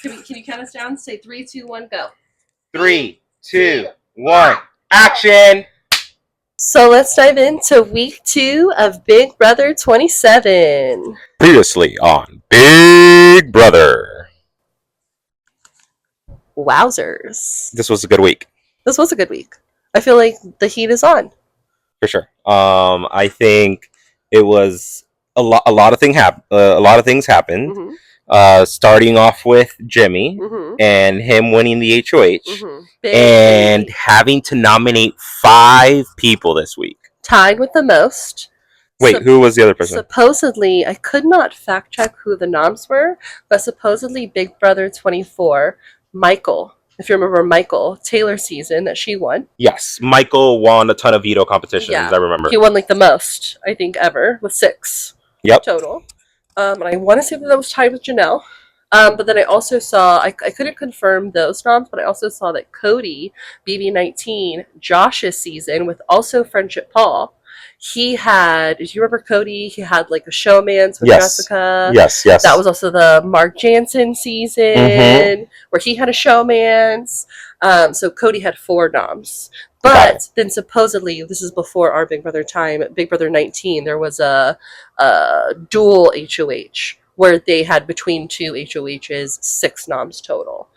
Can you count us down? Say 3, 2, 1, go. 3, 2, 1, action! So let's dive into week 2 of Big Brother 27. Previously on Big Brother. Wowzers. This was a good week. This was a good week. I feel like the heat is on. For sure. I think it was a lot of things happened. Mm-hmm. Starting off with Jimmy and him winning the HOH and having to nominate 5 people this week. Tied with the most. Wait, who was the other person? Supposedly, I could not fact check who the noms were, but supposedly Big Brother 24, Michael. If you remember Michael, Taylor season that she won. Yes, Michael won a ton of veto competitions, I remember. He won like the most, I think, ever, with 6 total. And I want to say that was tied with Janelle. But then I also saw, I couldn't confirm those noms, but I also saw that Cody, BB19, Josh's season with also Friendship Paul, he had, do you remember Cody? He had like a showmans with Jessica. Yes. That was also the Mark Jansen season where he had a showmans. So Cody had 4 noms. But then supposedly, this is before our Big Brother time, Big Brother 19, there was a dual HOH where they had between 2 HOHs 6 noms total.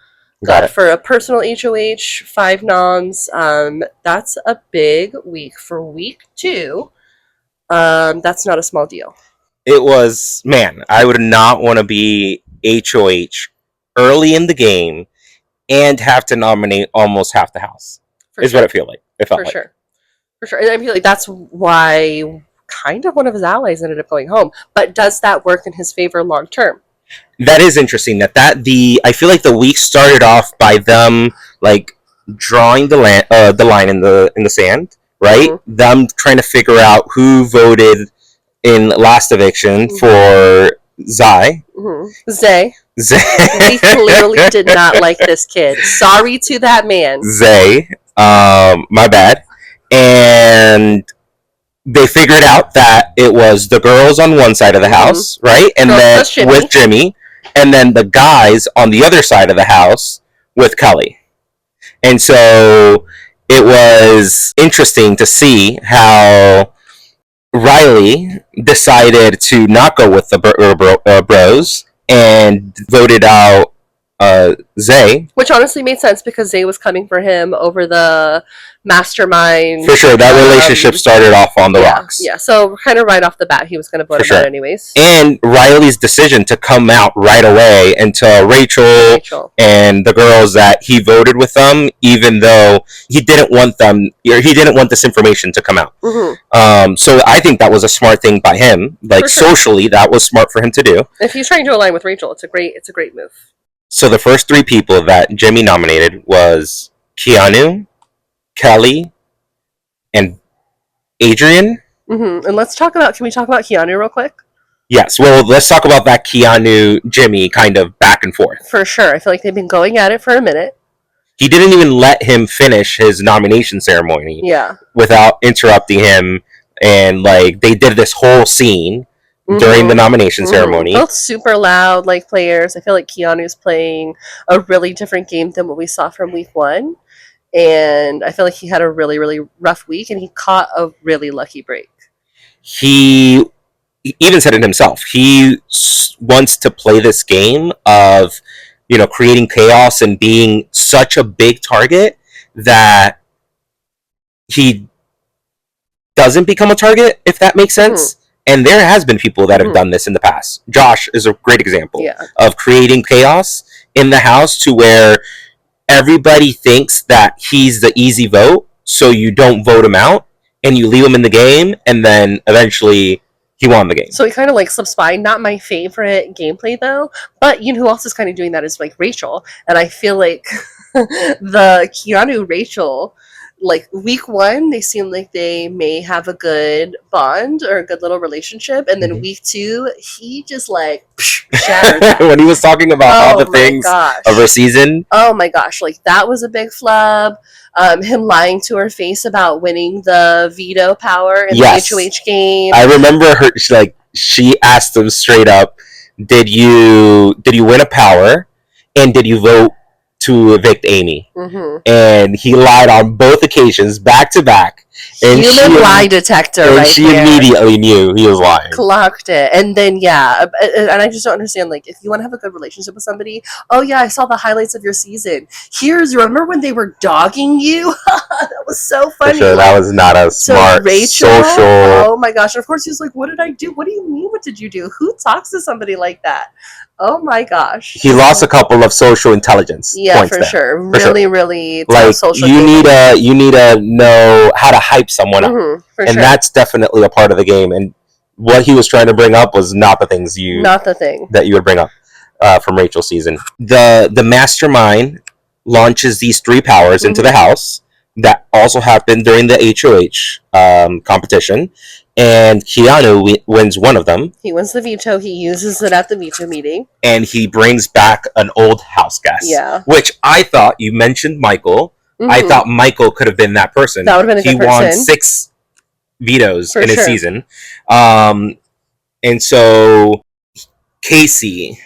But for a personal HOH, 5 noms, that's a big week. For week 2, that's not a small deal. It was, man, I would not want to be HOH early in the game and have to nominate almost half the house. What it felt like. For sure. And I feel like that's why kind of one of his allies ended up going home. But does that work in his favor long term? That is interesting. I feel like the week started off by them like drawing the line in the sand, right? Them trying to figure out who voted in last eviction for Zay. Zay. We clearly did not like this kid. Sorry to that man. Zay. My bad. And they figured out that it was the girls on one side of the house, right? And then with Jimmy, and then the guys on the other side of the house with Kelly. And so it was interesting to see how Riley decided to not go with the bros and voted out Zay. Which honestly made sense because Zay was coming for him over the mastermind. For sure, that relationship started off on the rocks. Yeah, so kind of right off the bat, he was going to vote him out anyways. And Riley's decision to come out right away and tell Rachel and the girls that he voted with them, even though he didn't want this information to come out. So I think that was a smart thing by him. Like socially, that was smart for him to do. If he's trying to align with Rachel, it's a great move. So the first 3 people that Jimmy nominated was Keanu, Kelly, and Adrian. And can we talk about Keanu real quick? Yes, well, let's talk about that Keanu-Jimmy kind of back and forth. For sure. I feel like they've been going at it for a minute. He didn't even let him finish his nomination ceremony without interrupting him, and like they did this whole scene during the nomination ceremony. Both super loud like players. I feel like Keanu's playing a really different game than what we saw from week 1. And I feel like he had a really, really rough week, and he caught a really lucky break. He even said it himself. He wants to play this game of, creating chaos and being such a big target that he doesn't become a target, if that makes sense. And there has been people that have done this in the past. Josh is a great example of creating chaos in the house to where everybody thinks that he's the easy vote, so you don't vote him out, and you leave him in the game, and then eventually he won the game. So he kind of like slips by. Not my favorite gameplay, though. But you know who else is kind of doing that is like Rachel. And I feel like the Keanu-Rachel, like week 1, they seem like they may have a good bond or a good little relationship. And then week 2, he just like shattered that. When he was talking about all the things of her season. Oh my gosh, like that was a big flub. Him lying to her face about winning the veto power in the HOH game. I remember her, she asked him straight up, did you win a power? and did you vote to evict Amy? Mm-hmm. And he lied on both occasions, back to back. And Human lie detector, and right she there. immediately knew he was lying. Clocked it. And then, yeah, and I just don't understand, like, if you want to have a good relationship with somebody, oh, yeah, I saw the highlights of your season. Remember when they were dogging you? That was so funny. For sure, that was not a smart Rachel, social. Oh, my gosh. And of course, he was like, what did I do? What do you mean, what did you do? Who talks to somebody like that? Oh, my gosh. He lost a couple of social intelligence points for there. sure. Really social. You need to know how to hype someone up, and that's definitely a part of the game. And what he was trying to bring up was not the things that you would bring up from Rachel's season. The mastermind launches these 3 powers into the house that also happened during the HOH competition. And Keanu wins one of them. He wins the veto. He uses it at the veto meeting. And he brings back an old house guest. Yeah. Which I thought, you mentioned Michael. I thought Michael could have been that person. That would have been a good person. He won 6 vetoes in his season. And so Casey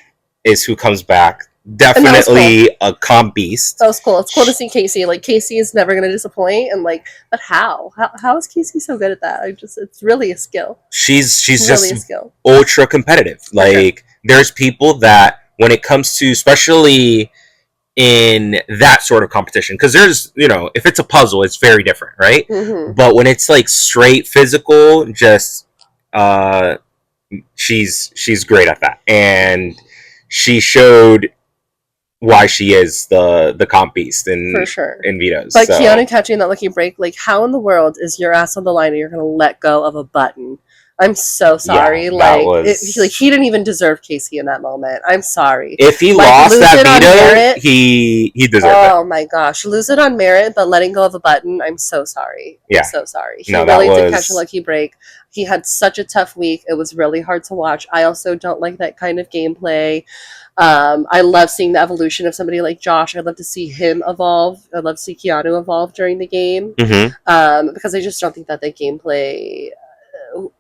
is who comes back. Definitely a comp beast. That was cool. It's cool to see Casey. Like, Casey is never going to disappoint. And, like, but how? How is Casey so good at that? It's really a skill. She's really just a skill. Ultra competitive. Like, there's people that when it comes to, especially in that sort of competition, because there's, if it's a puzzle, it's very different, right? But when it's like straight physical, just she's great at that. And she showed why she is the comp beast in vetoes. But Keanu catching that lucky break, like, how in the world is your ass on the line and you're going to let go of a button? I'm so sorry. Yeah, he didn't even deserve Casey in that moment. I'm sorry. If he lost that veto, he deserved it. Oh my gosh, lose it on merit, but letting go of a button. I'm so sorry. Yeah, I'm so sorry. He really did catch a lucky break. He had such a tough week. It was really hard to watch. I also don't like that kind of gameplay. I love seeing the evolution of somebody like Josh. I'd love to see him evolve. I'd love to see Keanu evolve during the game. Because I just don't think that the gameplay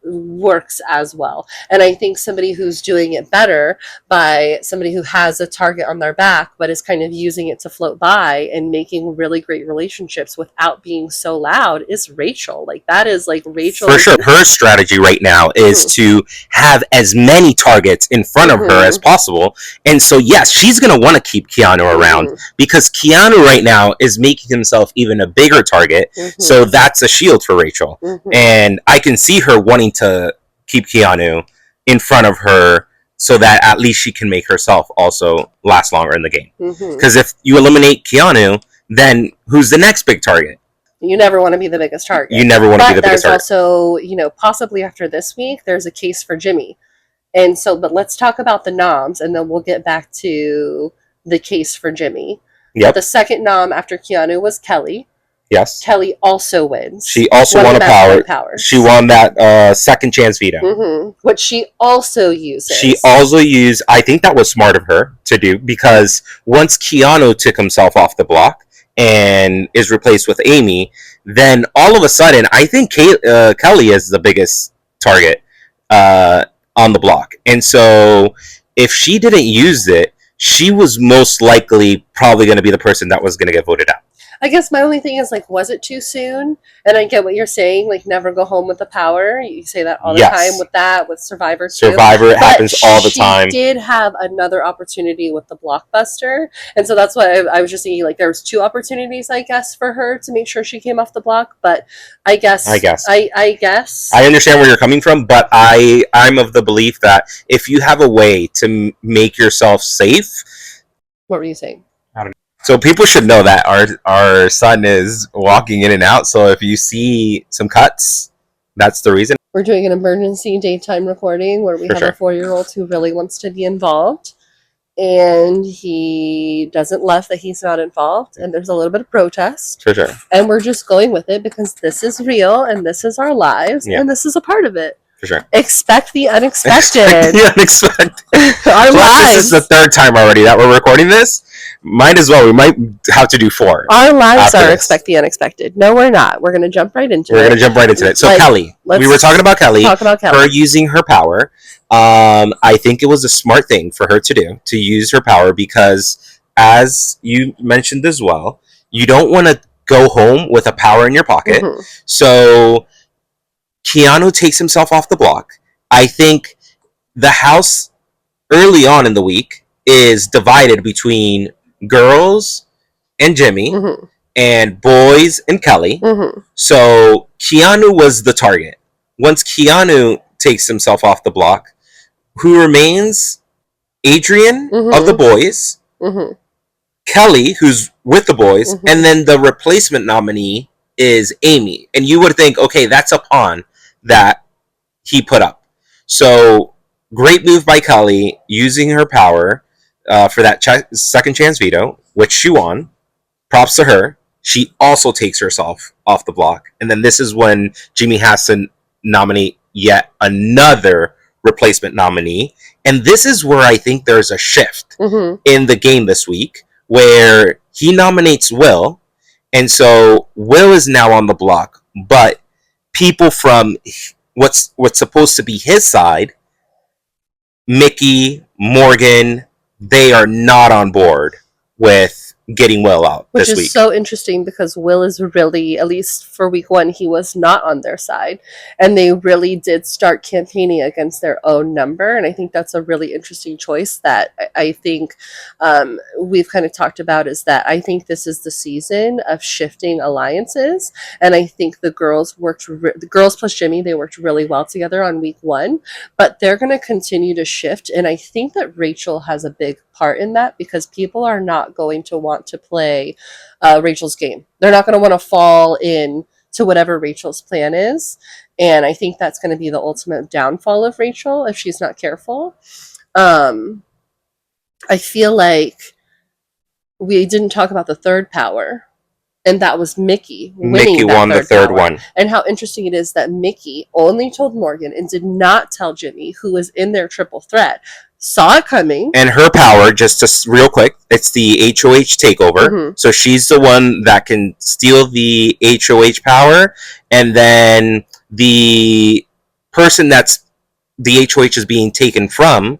works as well. And I think somebody who's doing it better by somebody who has a target on their back but is kind of using it to float by and making really great relationships without being so loud is Rachel. Like, that is like Rachel. For sure. Her strategy right now is to have as many targets in front of her as possible. And so, yes, she's going to want to keep Keanu around because Keanu right now is making himself even a bigger target. So that's a shield for Rachel. And I can see her wanting to keep Keanu in front of her so that at least she can make herself also last longer in the game. Because if you eliminate Keanu, then who's the next big target? You never want to be the biggest target. You never want to be the biggest target. There's also, possibly after this week, there's a case for Jimmy. And so, but let's talk about the noms, and then we'll get back to the case for Jimmy. Yep. The second nom after Keanu was Kelly. Yes. Kelly also wins. She also won a power. She won that second chance veto. Which she also uses. She also used, I think that was smart of her to do, because once Keanu took himself off the block and is replaced with Amy, then all of a sudden, I think Kelly is the biggest target on the block. And so if she didn't use it, she was most likely probably going to be the person that was going to get voted out. I guess my only thing is, like, was it too soon? And I get what you're saying, like, never go home with the power. You say that all the time with Survivor too. It happens all the time. She did have another opportunity with the Blockbuster. And so that's why I was just thinking, like, there was 2 opportunities, I guess, for her to make sure she came off the block. But I guess. I understand where you're coming from, but I'm of the belief that if you have a way to make yourself safe. What were you saying? So people should know that our son is walking in and out. So if you see some cuts, that's the reason. We're doing an emergency daytime recording where we have a 4-year-old who really wants to be involved. And he doesn't love that he's not involved. And there's a little bit of protest. For sure. And we're just going with it because this is real and this is our lives. Yeah. And this is a part of it. For sure. Expect the unexpected. Our lives. This is the 3rd time already that we're recording this. Might as well. We might have to do 4. Our lives are expect the unexpected. No, we're not. We're going to jump right into it. We're going to jump right into it. So, Kelly. We were talking about Kelly. Her using her power. I think it was a smart thing for her to do, to use her power, because as you mentioned as well, you don't want to go home with a power in your pocket. Mm-hmm. So Keanu takes himself off the block. I think the house early on in the week is divided between girls and Jimmy Mm-hmm. and boys and Kelly. Mm-hmm. So Keanu was the target. Once Keanu takes himself off the block, who remains? Adrian of the Mm-hmm. boys, Mm-hmm. Kelly, who's with the boys, Mm-hmm. and then the replacement nominee is Amy. And you would think, okay, that's a pawn that he put up. So great move by Kelly using her power for that second chance veto, which she won. Props to her. She also takes herself off the block. And then this is when Jimmy has to nominate yet another replacement nominee. And this is where I think there's a shift Mm-hmm. in the game this week where he nominates Will. And so Will is now on the block, but people from what's supposed to be his side, Mickey, Morgan, they are not on board with getting Will out Which this is week. so interesting because Will is really, at least for week one, he was not on their side. And they really did start campaigning against their own number. And I think that's a really interesting choice that I think we've kind of talked about, is that I think this is the season of shifting alliances. And I think the girls the girls plus Jimmy, they worked really well together on week one. But they're going to continue to shift. And I think that Rachel has a big part in that because people are not going to want to play Rachel's game. They're not going to want to fall in to whatever Rachel's plan is. And I think that's going to be the ultimate downfall of Rachel if she's not careful. I feel like we didn't talk about the third power. And that was Mickey winning. Mickey won the third one. And how interesting it is that Mickey only told Morgan and did not tell Jimmy, who was in their triple threat, saw it coming. And her power, just to real quick, it's the HOH takeover. Mm-hmm. So she's the one that can steal the HOH power, and then the person that's the HOH is being taken from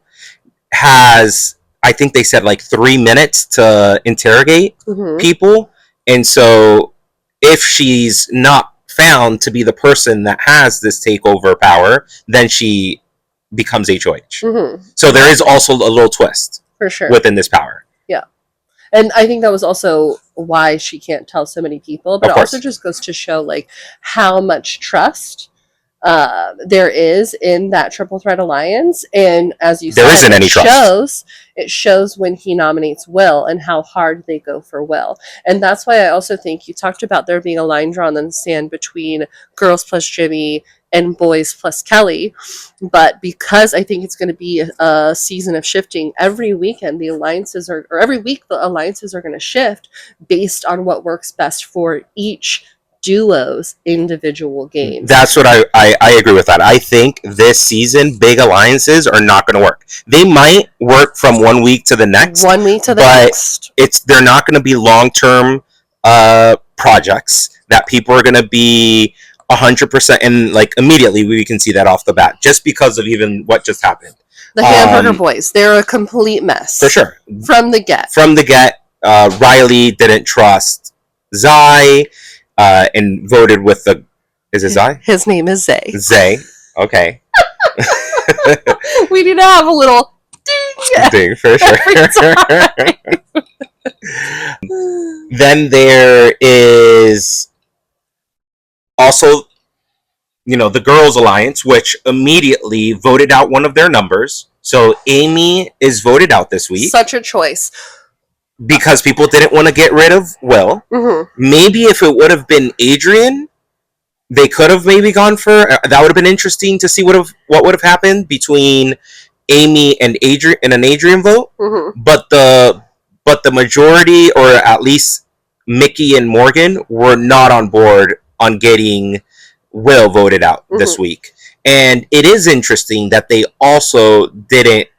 has, I think they said, like 3 minutes to interrogate Mm-hmm. people. And so if she's not found to be the person that has this takeover power, then she becomes HOH. Mm-hmm. So there is also a little twist For sure. within this power. Yeah. And I think that was also why she can't tell so many people. But Of it course. also just goes to show like how much trust there is in that triple threat alliance. And as you There said, isn't any trust. It shows when he nominates Will and how hard they go for Will. And that's why I also think you talked about there being a line drawn in the sand between girls plus Jimmy and boys plus Kelly. But because I think it's going to be a season of shifting, every weekend the alliances are, or every week the alliances are going to shift based on what works best for each duo's individual games. That's what I agree with that. I think this season, big alliances are not going to work. They might work from 1 week to the next. 1 week to the but next. They're not going to be long-term projects that people are going to be 100%, and like immediately we can see that off the bat just because of even what just happened. The Hamburger Boys, they're a complete mess. For sure. From the get. Riley didn't trust Zai and voted with the... Is it Zai? His name is Zay. Zay. Okay. We need to have a little ding. Ding, for sure. Then there is also, the Girls Alliance, which immediately voted out one of their numbers. So Amy is voted out this week. Such a choice. Because people didn't want to get rid of Will. Mm-hmm. Maybe if it would have been Adrian, they could have maybe gone for... that would have been interesting to see what would have happened between Amy and Adrian in an Adrian vote. Mm-hmm. But the majority, or at least Mickey and Morgan, were not on board on getting Will voted out this week. And it is interesting that they also didn't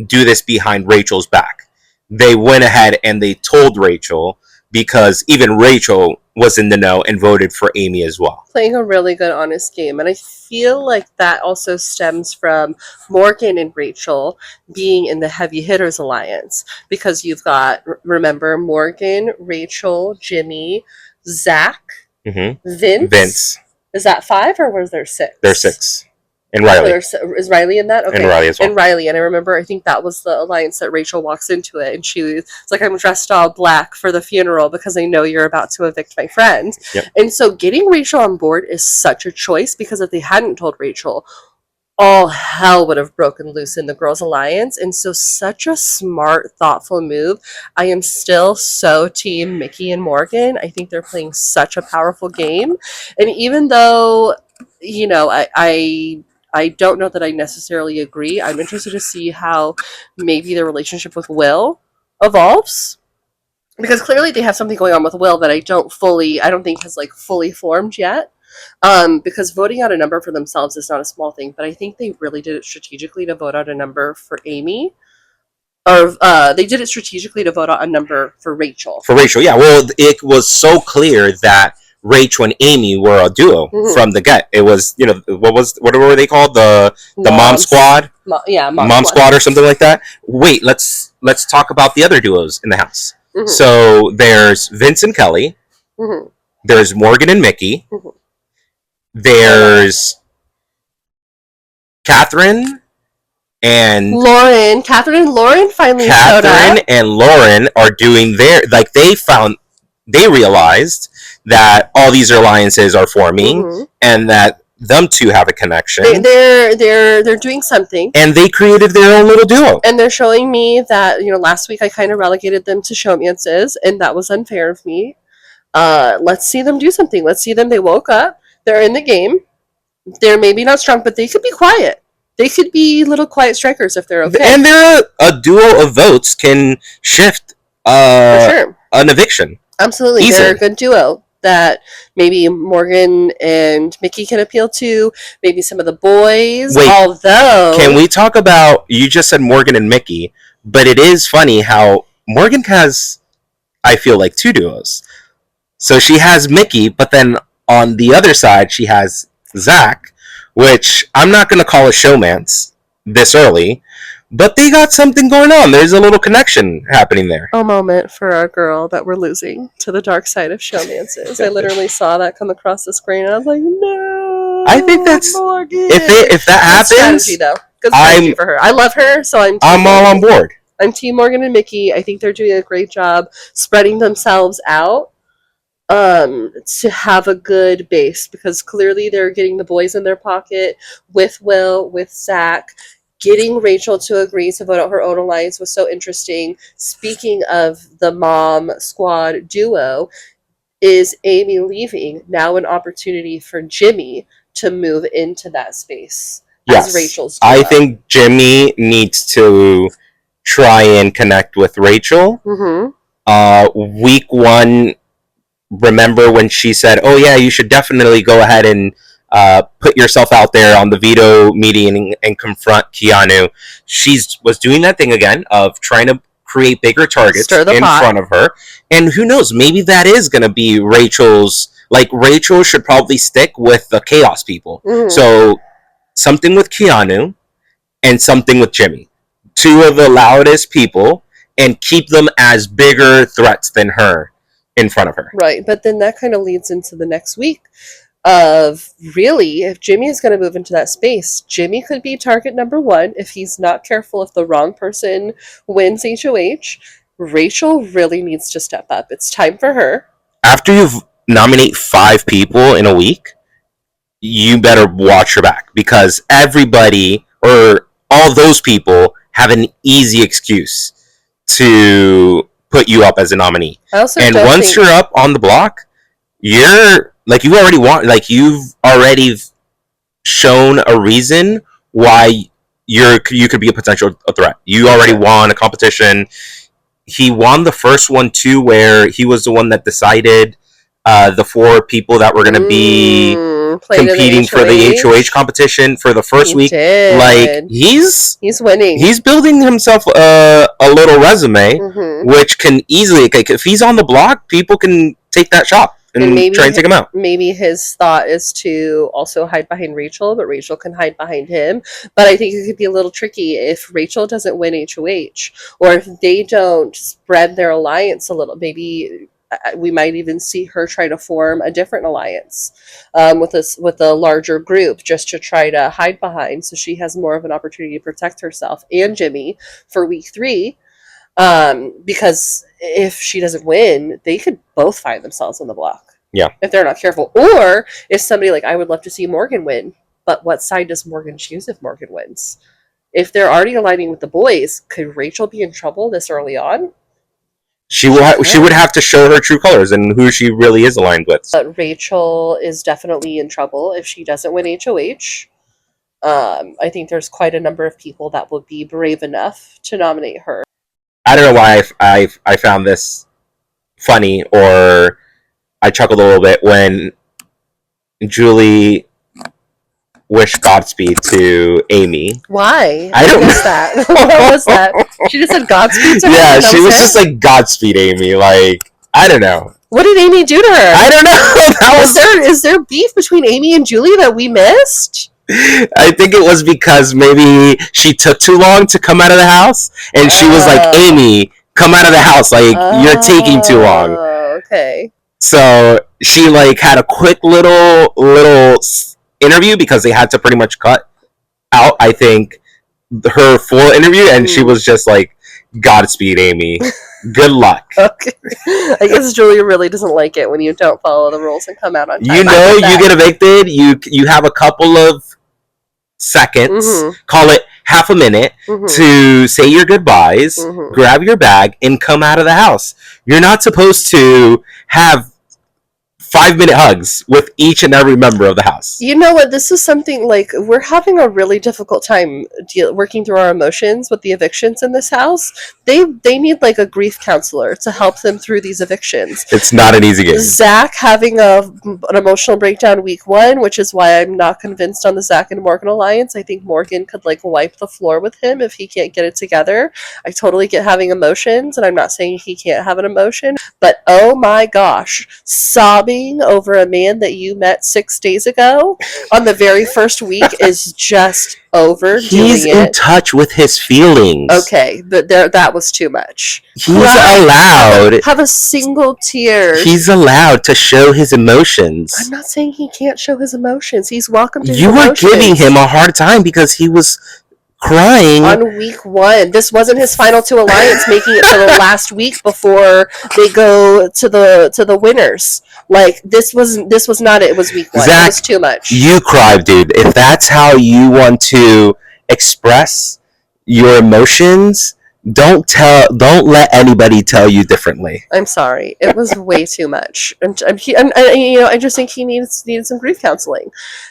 do this behind Rachel's back. They went ahead and they told Rachel, because even Rachel was in the know and voted for Amy as well. Playing a really good, honest game. And I feel like that also stems from Morgan and Rachel being in the Heavy Hitters Alliance. Because you've got, remember, Morgan, Rachel, Jimmy, Zach, Vince. Is that 5 or was there 6? There's 6. And Riley. Is Riley in that? Okay. And Riley as well. And Riley. And I remember, I think that was the alliance that Rachel walks into it. And she was like, I'm dressed all black for the funeral because I know you're about to evict my friend. Yep. And so getting Rachel on board is such a choice, because if they hadn't told Rachel, all hell would have broken loose in the girls' alliance. And so such a smart, thoughtful move. I am still so team Mickey and Morgan. I think they're playing such a powerful game. And even though, you know, I don't know that I necessarily agree. I'm interested to see how maybe their relationship with Will evolves, because clearly they have something going on with Will that I don't think has like fully formed yet. Because voting out a number for themselves is not a small thing, but I think they really did it strategically to vote out a number for Amy. Or they did it strategically to vote out a number for Rachel. For Rachel, yeah. Well, it was so clear that Rachel and Amy were a duo from the get. It was, you know, what were they called? The Mom Squad? Mom Squad or something like that. Wait, let's talk about the other duos in the house. So there's Vince and Kelly. There's Morgan and Mickey. There's Catherine and Lauren. Catherine and Lauren finally showed up. Catherine and Lauren are doing their, like, they realized that all these alliances are forming and that them two have a connection. They're doing something. And they created their own little duo. And they're showing me that, you know, last week I kind of relegated them to showmances, and that was unfair of me. Let's see them do something. Let's see them. They woke up. They're in the game. They're maybe not strong, but they could be quiet. They could be little quiet strikers if they're okay. And they're a duo of votes can shift an eviction. Absolutely. Easily. They're a good duo that maybe Morgan and Mickey can appeal to, maybe some of the boys. Wait, although, can we talk about, you just said Morgan and Mickey, but it is funny how Morgan has, I feel like, 2 duos. So she has Mickey, but then on the other side she has Zach, which I'm not going to call a showmance this early, but they got something going on. There's a little connection happening there. A moment for our girl that we're losing to the dark side of showmances. I literally saw that come across the screen, and I was like, no. I think that's Morgan. If that happens, strategy, though. Good strategy for her. I love her, so I'm all on board. I'm Team Morgan and Mickey. I think they're doing a great job spreading themselves out to have a good base, because clearly they're getting the boys in their pocket with Will, with Zach. Getting Rachel to agree to vote out her own alliance was so interesting. Speaking of the Mom Squad duo, is Amy leaving now an opportunity for Jimmy to move into that space as Rachel's duo? I think Jimmy needs to try and connect with Rachel. Week 1, remember when she said, oh yeah, you should definitely go ahead and put yourself out there on the veto meeting and confront Keanu. She was doing that thing again of trying to create bigger targets in front of her. And who knows, maybe that is going to be Rachel's, like, Rachel should probably stick with the chaos people. So something with Keanu and something with Jimmy. 2 of the loudest people, and keep them as bigger threats than her in front of her. Right, but then that kind of leads into the next week of, really, if Jimmy is going to move into that space, Jimmy could be target number 1 if he's not careful. If the wrong person wins HOH, Rachel really needs to step up. It's time for her. After you nominate 5 people in a week, you better watch your back, because everybody, or all those people, have an easy excuse to put you up as a nominee. And once you're up on the block, you're like, you've already shown a reason why you could be a potential threat. You already won a competition. He won the first one too, where he was the one that decided the 4 people that were going to be competing for the HOH competition for the first week. Did. Like he's winning. He's building himself a little resume, which can easily, like, if he's on the block, people can take that shot and maybe try and take him out. Maybe his thought is to also hide behind Rachel, but Rachel can hide behind him. But I think it could be a little tricky if Rachel doesn't win HOH, or if they don't spread their alliance a little. Maybe we might even see her try to form a different alliance with a larger group, just to try to hide behind, so she has more of an opportunity to protect herself and Jimmy for week 3. Because if she doesn't win, they could both find themselves on the block. Yeah. If they're not careful. Or if somebody, like, I would love to see Morgan win, but what side does Morgan choose if Morgan wins? If they're already aligning with the boys, could Rachel be in trouble this early on? She would have to show her true colors and who she really is aligned with. But Rachel is definitely in trouble if she doesn't win HOH. I think there's quite a number of people that would be brave enough to nominate her. I don't know why I found this funny, or I chuckled a little bit when Julie wished Godspeed to Amy. Why? I don't know that. What was that? She just said Godspeed to her? Yeah, she was just like, Godspeed, Amy. Like, I don't know. What did Amy do to her? I don't know. Is there beef between Amy and Julie that we missed? I think it was because maybe she took too long to come out of the house, and she was like, Amy, come out of the house. Like, you're taking too long. Okay. So she, like, had a quick little interview because they had to pretty much cut out, I think, her full interview, and she was just like, Godspeed, Amy. Good luck. Okay. I guess Julia really doesn't like it when you don't follow the rules and come out on time. You know, you get evicted, you have a couple of seconds, call it half a minute, to say your goodbyes, grab your bag, and come out of the house. You're not supposed to have 5-minute hugs with each and every member of the house. You know what? This is something, like, we're having a really difficult time working through our emotions with the evictions in this house. They need, like, a grief counselor to help them through these evictions. It's not an easy game. Zach having an emotional breakdown week 1, which is why I'm not convinced on the Zach and Morgan alliance. I think Morgan could, like, wipe the floor with him if he can't get it together. I totally get having emotions, and I'm not saying he can't have an emotion, but oh my gosh, sobbing over a man that you met 6 days ago on the very first week is just overdoing it. He's in touch with his feelings. Okay, but that was too much. He's allowed. Have a single tear. He's allowed to show his emotions. I'm not saying he can't show his emotions. He's welcome to his emotions. You were giving him a hard time because he was crying on week 1. This wasn't his final 2 alliance, making it to the last week before they go to the winners. Like, this was not it. It was week 1. Zach, it was too much. You cried, dude. If that's how you want to express your emotions, don't let anybody tell you differently. I'm sorry. It was way too much. And I just think he needed some grief counseling.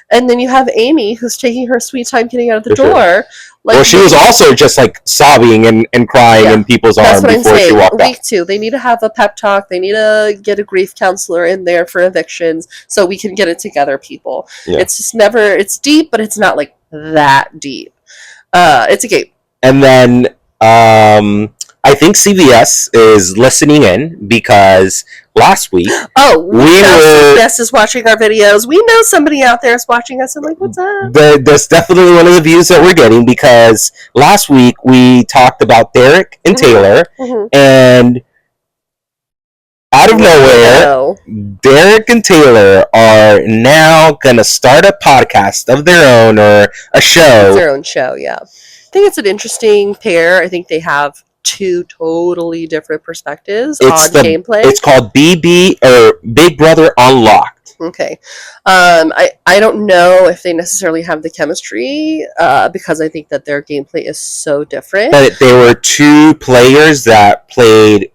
And then you have Amy, who's taking her sweet time getting out of the door. Sure. Like, well, she was also just, like, sobbing and crying in people's arms before she walked out. Week 2, they need to have a pep talk. They need to get a grief counselor in there for evictions so we can get it together, people. Yeah. It's just never, it's deep, but it's not, like, that deep. It's a game. And then I think CVS is listening in because last week... Oh, CVS is watching our videos. We know somebody out there is watching us and like, what's up? That's definitely one of the views that we're getting because last week we talked about Derek and Taylor, and out of nowhere, Derek and Taylor are now going to start a podcast of their own, or a show. Their own show, yeah. I think it's an interesting pair. I think they have 2 totally different perspectives on gameplay. It's called BB, or Big Brother Unlocked. Okay. I don't know if they necessarily have the chemistry because I think that their gameplay is so different. But there were 2 players that played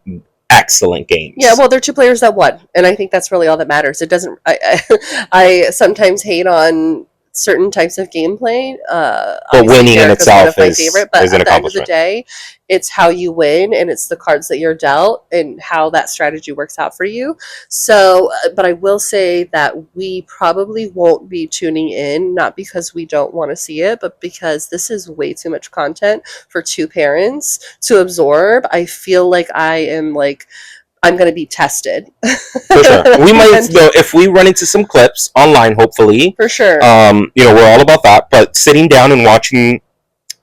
excellent games. Yeah, well, they're 2 players that won, and I think that's really all that matters. It doesn't. I sometimes hate on certain types of gameplay. But winning in Erica's one itself of my favorite, but is an at the end of the accomplishment. day, it's how you win, and it's the cards that you're dealt, and how that strategy works out for you. So, but I will say that we probably won't be tuning in, not because we don't want to see it, but because this is way too much content for two parents to absorb. I feel like I'm going to be tested. For sure. We might, though, if we run into some clips online, hopefully. For sure. We're all about that. But sitting down and watching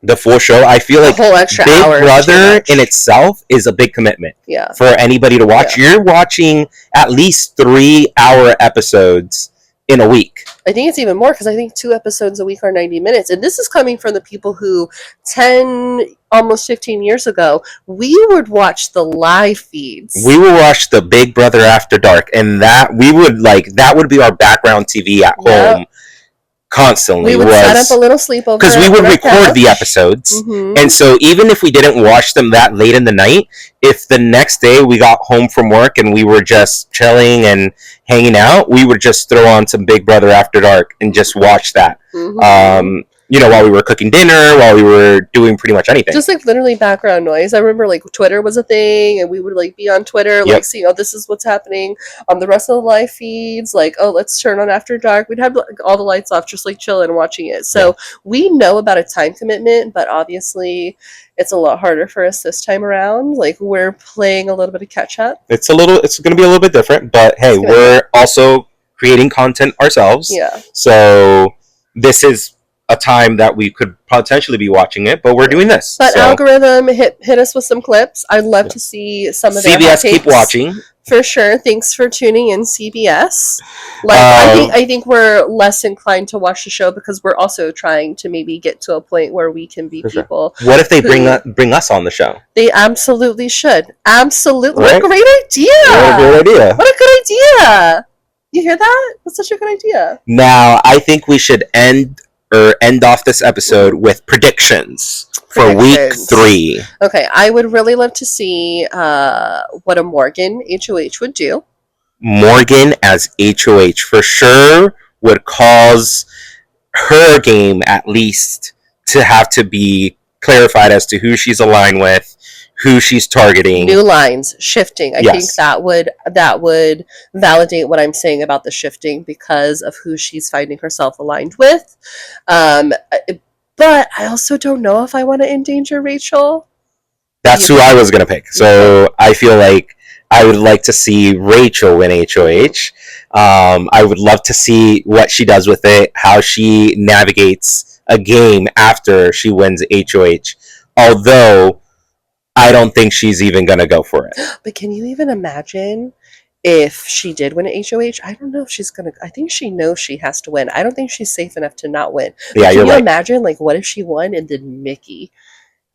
the full show, I feel like a whole extra Big hour Brother in itself is a big commitment. Yeah. For anybody to watch. Yeah. You're watching at least 3-hour episodes in a week. I think it's even more, because I think 2 episodes a week are 90 minutes. And this is coming from the people who 10, almost 15 years ago, we would watch the live feeds. We would watch the Big Brother After Dark, and that would be our background TV at home. Constantly. We would set up a little sleepover. Because we would record the episodes. Mm-hmm. And so even if we didn't watch them that late in the night, if the next day we got home from work and we were just chilling and hanging out, we would just throw on some Big Brother After Dark and just watch that. Mm-hmm. While we were cooking dinner, while we were doing pretty much anything. Just like literally background noise. I remember like Twitter was a thing, and we would like be on Twitter, like seeing, oh, this is what's happening on the rest of the live feeds. Like, oh, let's turn on After Dark. We'd have like, all the lights off, just like chilling and watching it. So we know about a time commitment, but obviously it's a lot harder for us this time around. Like, we're playing a little bit of catch up. It's going to be a little bit different, but hey, we're also creating content ourselves. Yeah. So this is a time that we could potentially be watching it, but we're doing this. But algorithm, hit us with some clips. I'd love to see some of their CBS. Keep watching. For sure. Thanks for tuning in, CBS. I think we're less inclined to watch the show because we're also trying to maybe get to a point where we can be people. Sure. What if they bring us on the show? They absolutely should. Absolutely. Right? What a great idea! What a good idea! What a good idea! You hear that? That's such a good idea. Now, I think we should end off this episode with predictions for week 3. Okay, I would really love to see what a Morgan HOH would do. Morgan as HOH for sure would cause her game at least to have to be clarified as to who she's aligned with, who she's targeting. New lines, shifting. I think that would validate what I'm saying about the shifting because of who she's finding herself aligned with. But I also don't know if I want to endanger Rachel. That's who I was going to pick. So I feel like I would like to see Rachel win HOH. I would love to see what she does with it, how she navigates a game after she wins HOH. Although I don't think she's even going to go for it. But can you even imagine if she did win an HOH? I don't know if she's going to. I think she knows she has to win. I don't think she's safe enough to not win. But yeah, can you right. imagine, like, what if she won and then Mickey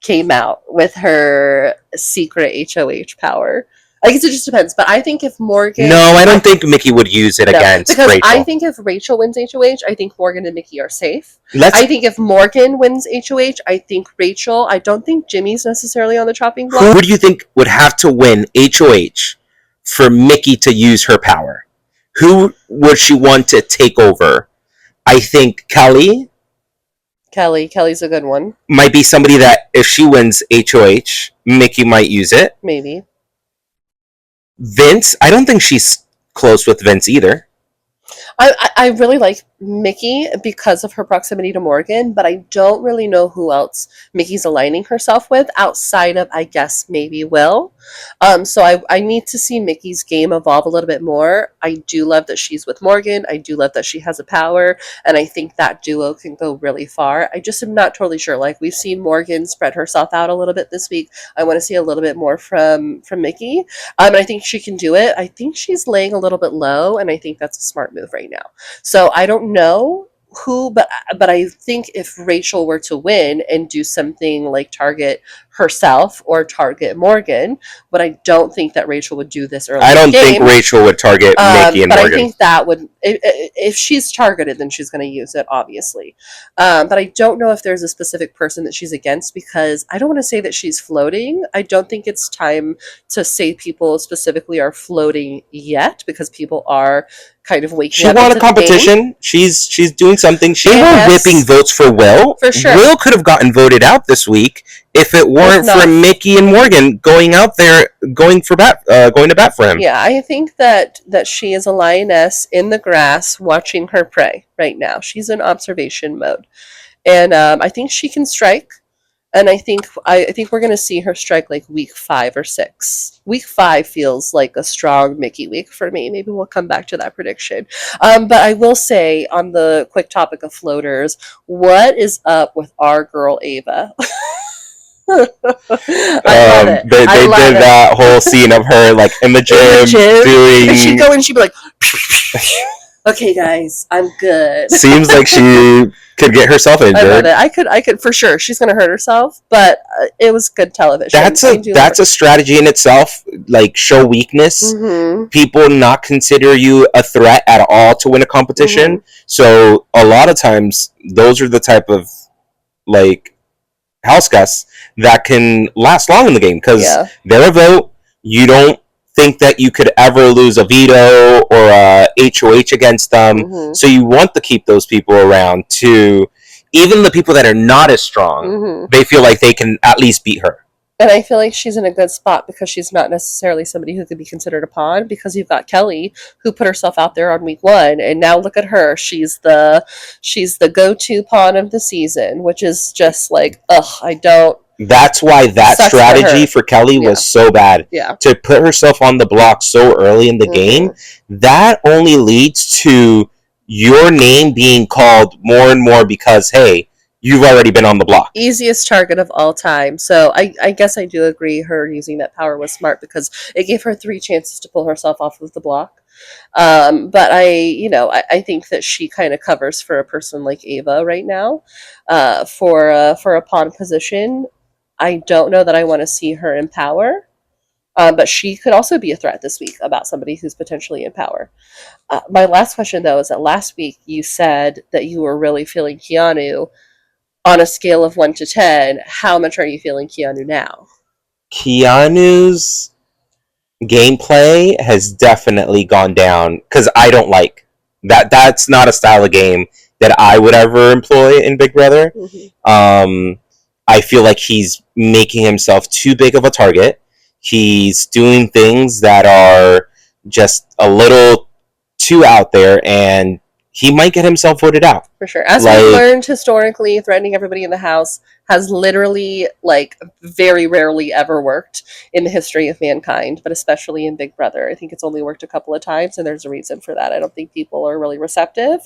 came out with her secret HOH power? I guess it just depends. But I think if Morgan... No, I don't think Mickey would use it against because Rachel. I think if Rachel wins HOH, I think Morgan and Mickey are safe. I think if Morgan wins HOH, I think Rachel... I don't think Jimmy's necessarily on the chopping block. Who do you think would have to win HOH for Mickey to use her power? Who would she want to take over? I think Kelly's a good one. Might be somebody that if she wins HOH, Mickey might use it. Maybe. Vince, I don't think she's close with Vince either. I really like Mickey because of her proximity to Morgan, but I don't really know who else Mickey's aligning herself with outside of, I guess, maybe Will. So I need to see Mickey's game evolve a little bit more. I do love that she's with Morgan. I do love that she has a power, and I think that duo can go really far. I just am not totally sure. Like, we've seen Morgan spread herself out a little bit this week. I want to see a little bit more from Mickey. And I think she can do it. I think she's laying a little bit low, and I think that's a smart move right now. So I don't know who, but I think if Rachel were to win and do something like target herself or target Morgan, but I don't think that Rachel would do this early. I don't think Rachel would target Mickey and Morgan. But I think that would, if she's targeted, then she's going to use it, obviously. But I don't know if there's a specific person that she's against, because I don't want to say that she's floating. I don't think it's time to say people specifically are floating yet, because people are kind of waking she up won into a competition. She's doing something. She was whipping votes for Will. For sure. Will could have gotten voted out this week if it weren't for Mickey and Morgan going out there, going to bat for him. Yeah, I think that she is a lioness in the grass watching her prey right now. She's in observation mode, and I think she can strike. And I think we're going to see her strike like week 5 or 6. Week 5 feels like a strong Mickey week for me. Maybe we'll come back to that prediction. But I will say, on the quick topic of floaters, what is up with our girl Ava? I love it. They did that whole scene of her like in the gym doing. And she'd go and she'd be like, "Okay, guys, I'm good." Seems like she could get herself injured. I love it. I could for sure. She's gonna hurt herself, but it was good television. That's a strategy in itself. Like, show weakness. Mm-hmm. People not consider you a threat at all to win a competition. Mm-hmm. So a lot of times, those are the type of like house guests that can last long in the game because they're a vote. You don't think that you could ever lose a veto or a HOH against them. Mm-hmm. So you want to keep those people around to, even the people that are not as strong, mm-hmm. they feel like they can at least beat her. And I feel like she's in a good spot because she's not necessarily somebody who could be considered a pawn, because you've got Kelly who put herself out there on week 1, and now look at her. She's the go-to pawn of the season, which is just like, That's why that strategy for Kelly was so bad. Yeah. To put herself on the block so early in the game, that only leads to your name being called more and more because, hey, you've already been on the block. Easiest target of all time. So I guess I do agree her using that power was smart because it gave her 3 chances to pull herself off of the block. But I think that she kind of covers for a person like Ava right now for a pawn position. I don't know that I want to see her in power, but she could also be a threat this week about somebody who's potentially in power. My last question, though, is that last week you said that you were really feeling Keanu on a scale of 1 to 10. How much are you feeling Keanu now? Keanu's gameplay has definitely gone down because I don't like that. That's not a style of game that I would ever employ in Big Brother. Mm-hmm. I feel like he's making himself too big of a target. He's doing things that are just a little too out there, and he might get himself voted out. For sure. As we've learned historically, threatening everybody in the house has literally, very rarely ever worked in the history of mankind, but especially in Big Brother. I think it's only worked a couple of times, and there's a reason for that. I don't think people are really receptive.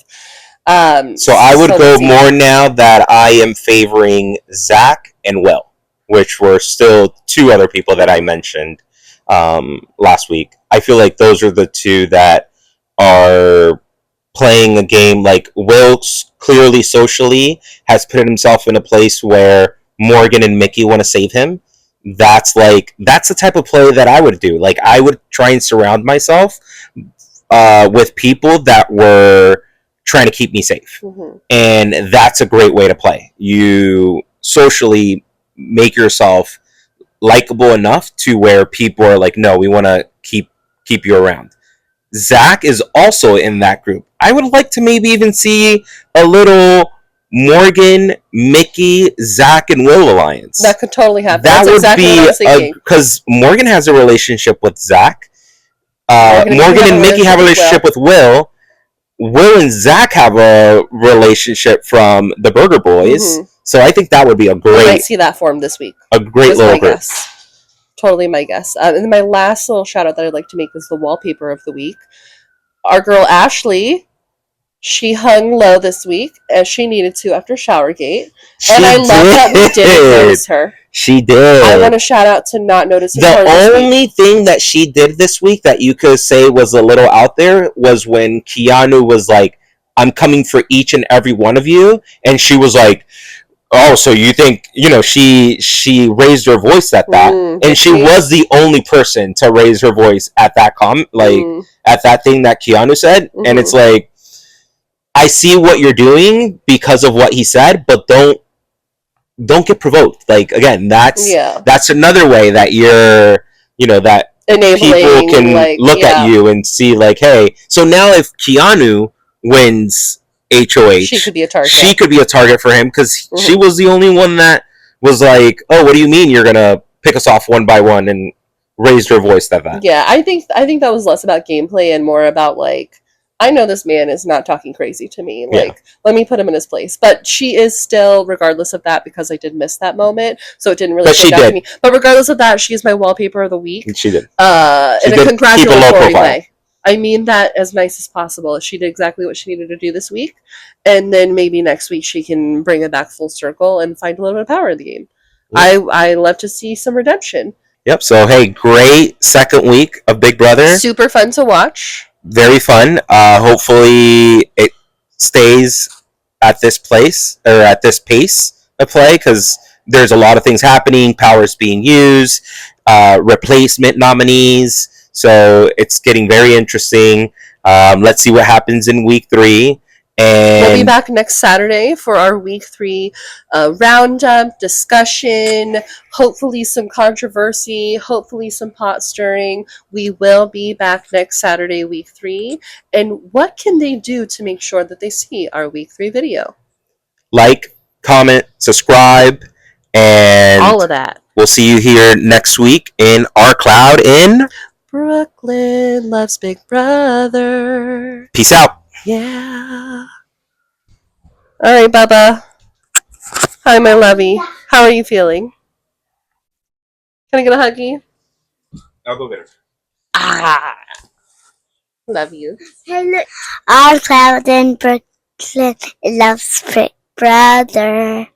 So I would go more now that I am favoring Zach and Will, which were still 2 other people that I mentioned last week. I feel like those are the 2 that are playing a game. Like, Will clearly socially has put himself in a place where Morgan and Mickey want to save him. That's the type of play that I would do. Like, I would try and surround myself with people that were trying to keep me safe. Mm-hmm. And that's a great way to play. You socially make yourself likable enough to where people are like, no, we want to keep you around. Zach is also in that group. I would like to maybe even see a little Morgan, Mickey, Zach, and Will alliance. That could totally happen. That That's would exactly what I was thinking. Because Morgan has a relationship with Zach. Morgan and Mickey have a relationship with Will. Will and Zach have a relationship from the Burger Boys. Mm-hmm. So I think that would be a great... I might see that form this week. A great little group. Totally my guess. And then my last little shout out that I'd like to make is the wallpaper of the week. Our girl Ashley, she hung low this week as she needed to after Showergate. And I love that we didn't notice her. She did. I want to shout out to not noticing her The only thing that she did this week that you could say was a little out there was when Keanu was like, I'm coming for each and every one of you. And she was like, oh, so you think, she raised her voice at that. And she was the only person to raise her voice at that at that thing that Keanu said. Mm-hmm. And it's like, I see what you're doing because of what he said, but don't get provoked. Like, again, that's another way that you're, that enabling, people can like, look at you and see, like, hey, so now if Keanu wins HOH, she could be a target. She could be a target for him because she was the only one that was like, oh, what do you mean you're gonna pick us off one by one, and raised her voice at that. Yeah, I think that was less about gameplay and more about, like, I know this man is not talking crazy to me. Like, let me put him in his place. But she is still, regardless of that, because I did miss that moment, so it didn't really stick out to me. But regardless of that, she is my wallpaper of the week. She did. In a congratulatory way. I mean that as nice as possible. She did exactly what she needed to do this week, and then maybe next week she can bring it back full circle and find a little bit of power in the game. Yep. I love to see some redemption. Yep. So hey, great second week of Big Brother. Super fun to watch. Very fun. Hopefully it stays at this place or at this pace of play, because there's a lot of things happening. Powers being used, replacement nominees. So it's getting very interesting. Let's see what happens in week 3. And we'll be back next Saturday for our week 3 roundup, discussion, hopefully some controversy, hopefully some pot stirring. We will be back next Saturday, week 3. And what can they do to make sure that they see our week 3 video? Like, comment, subscribe, and all of that. We'll see you here next week in our cloud in Brooklyn loves Big Brother. Peace out. Yeah. All right, Bubba. Hi, my lovey. How are you feeling? Can I get a huggy? I'll go there. Ah. Love you. Hello. Our cloud in Brooklyn loves Big Brother.